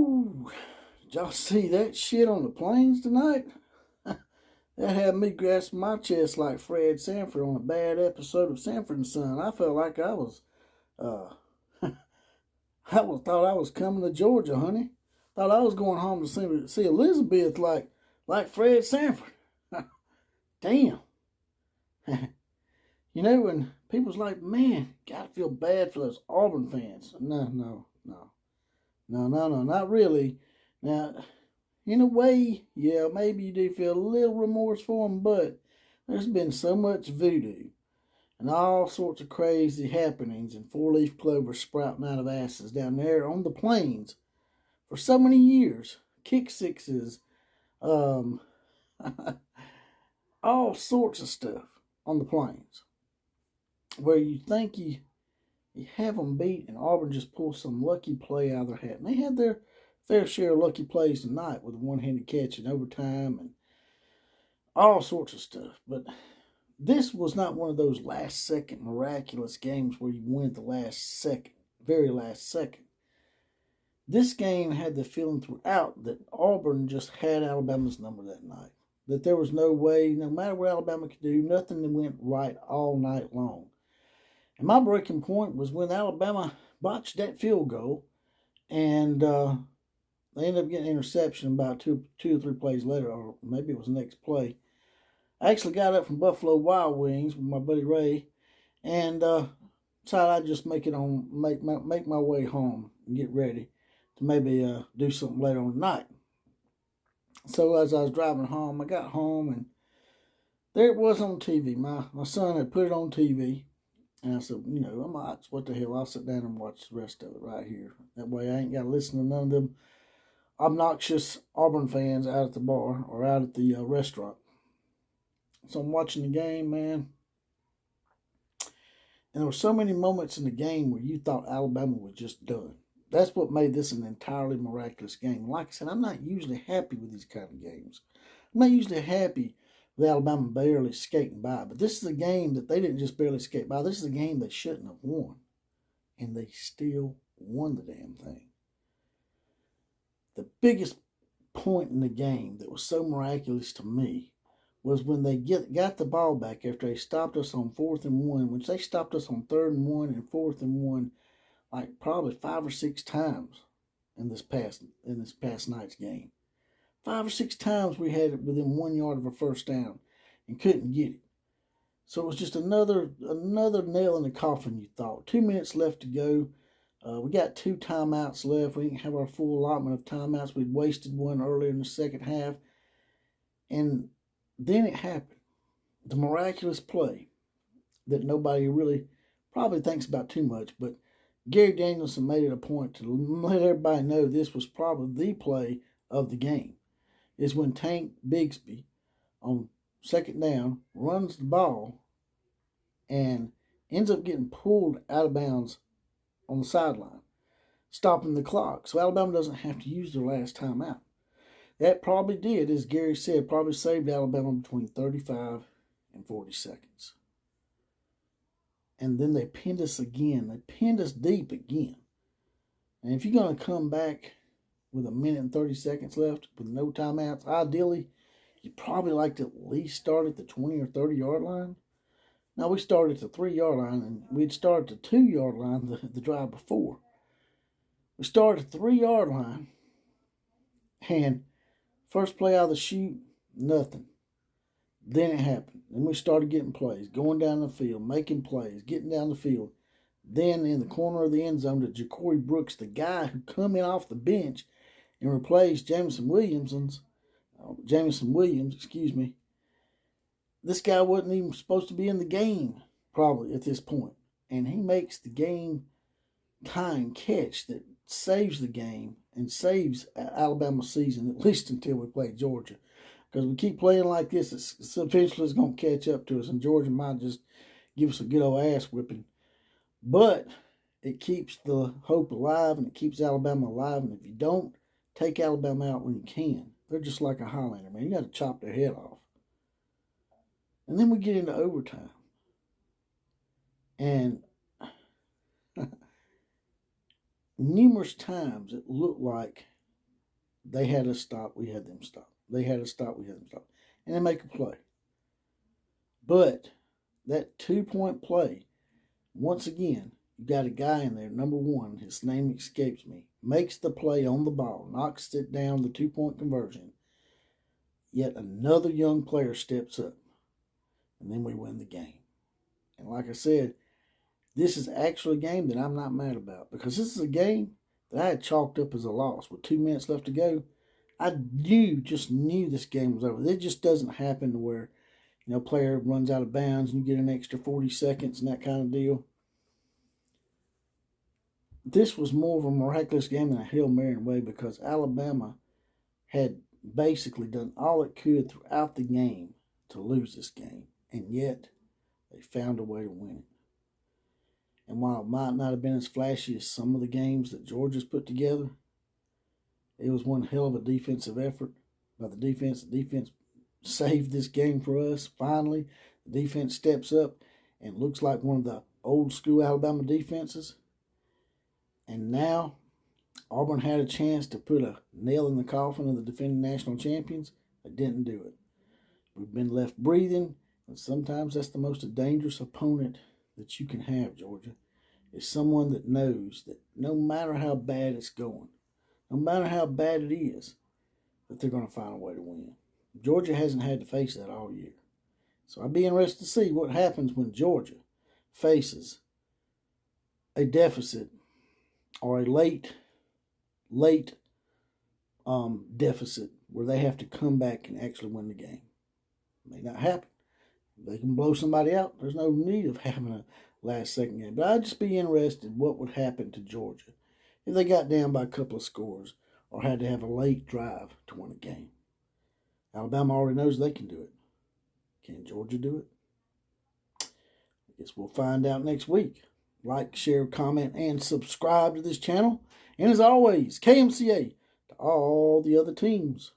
Woo! Did y'all see that shit on the plains tonight? That had me grasping my chest like Fred Sanford on a bad episode of Sanford and Son. I felt like I was, uh, thought I was coming to Georgia, honey. Thought I was going home to see Elizabeth like Fred Sanford. Damn. You know, when people's like, man, gotta feel bad for those Auburn fans. No, not really. Now, in a way, yeah, maybe you do feel a little remorse for them, but there's been so much voodoo and all sorts of crazy happenings and four-leaf clover sprouting out of asses down there on the plains for so many years. Kick sixes, all sorts of stuff on the plains where you think you have them beat, and Auburn just pulls some lucky play out of their hat. And they had their fair share of lucky plays tonight with a one-handed catch in overtime and all sorts of stuff. But this was not one of those last-second miraculous games where you win at the last second, very last second. This game had the feeling throughout that Auburn just had Alabama's number that night. That there was no way, no matter what Alabama could do, nothing went right all night long. And my breaking point was when Alabama botched that field goal, and they ended up getting an interception about two or three plays later, or maybe it was the next play. I actually got up from Buffalo Wild Wings with my buddy Ray, and decided I'd just make my way home and get ready to maybe do something later on tonight. So as I was driving home, I got home, and there it was on TV. My son had put it on TV. And I said, what the hell, I'll sit down and watch the rest of it right here. That way I ain't got to listen to none of them obnoxious Auburn fans out at the bar or out at the restaurant. So I'm watching the game, man. And there were so many moments in the game where you thought Alabama was just done. That's what made this an entirely miraculous game. Like I said, I'm not usually happy with these kind of games. I'm not usually happy with Alabama barely skating by. But this is a game that they didn't just barely skate by. This is a game they shouldn't have won. And they still won the damn thing. The biggest point in the game that was so miraculous to me was when they got the ball back after they stopped us on 4th and 1, which they stopped us on 3rd and 1 and 4th and 1 like probably 5 or 6 times in this past night's game. 5 or 6 times we had it within 1 yard of a first down and couldn't get it. So it was just another nail in the coffin, you thought. 2 minutes left to go. We got 2 timeouts left. We didn't have our full allotment of timeouts. We'd wasted one earlier in the second half. And then it happened. The miraculous play that nobody really probably thinks about too much, but Gary Danielson made it a point to let everybody know this was probably the play of the game. Is when Tank Bigsby on 2nd down runs the ball and ends up getting pulled out of bounds on the sideline, stopping the clock. So Alabama doesn't have to use their last timeout. That probably did, as Gary said, probably saved Alabama between 35 and 40 seconds. And then they pinned us again. They pinned us deep again. And if you're going to come back with 1 minute and 30 seconds left with no timeouts, ideally, you probably like to at least start at the 20 or 30 yard line. Now, we started at the 3 yard line, and we'd started at the 2 yard line the drive before. We started at the 3 yard line, and first play out of the chute, nothing. Then it happened. Then we started getting plays, going down the field, making plays, getting down the field. Then in the corner of the end zone to Ja'Cory Brooks, the guy who come in off the bench and replaced Jameson Williams. This guy wasn't even supposed to be in the game probably at this point. And he makes the game time catch that saves the game and saves Alabama's season, at least until we play Georgia. Because we keep playing like this, it's eventually going to catch up to us, and Georgia might just give us a good old ass whipping. But it keeps the hope alive, and it keeps Alabama alive. And if you don't take Alabama out when you can, they're just like a Highlander, man. You got to chop their head off. And then we get into overtime. And numerous times it looked like They had us stop. We had them stop. They had us stop. We had them stop. And they make a play. But that 2-point play, once again, you got a guy in there, number one, his name escapes me, makes the play on the ball, knocks it down, the 2-point conversion. Yet another young player steps up, and then we win the game. And like I said, this is actually a game that I'm not mad about, because this is a game that I had chalked up as a loss. With 2 minutes left to go, I just knew this game was over. It just doesn't happen to where, player runs out of bounds and you get an extra 40 seconds and that kind of deal. This was more of a miraculous game than a Hail Mary in a way, because Alabama had basically done all it could throughout the game to lose this game, and yet they found a way to win it. And while it might not have been as flashy as some of the games that Georgia's put together, it was one hell of a defensive effort by the defense. The defense saved this game for us. Finally, the defense steps up and looks like one of the old school Alabama defenses. And now Auburn had a chance to put a nail in the coffin of the defending national champions. They didn't do it. We've been left breathing, and sometimes that's the most dangerous opponent that you can have, Georgia, is someone that knows that no matter how bad it's going, no matter how bad it is, that they're going to find a way to win. Georgia hasn't had to face that all year. So I'd be interested to see what happens when Georgia faces a deficit or a late deficit where they have to come back and actually win the game. It may not happen. They can blow somebody out. There's no need of having a last-second game. But I'd just be interested what would happen to Georgia if they got down by a couple of scores or had to have a late drive to win a game. Alabama already knows they can do it. Can Georgia do it? I guess we'll find out next week. Like, share, comment, and subscribe to this channel. And as always, KMCA to all the other teams.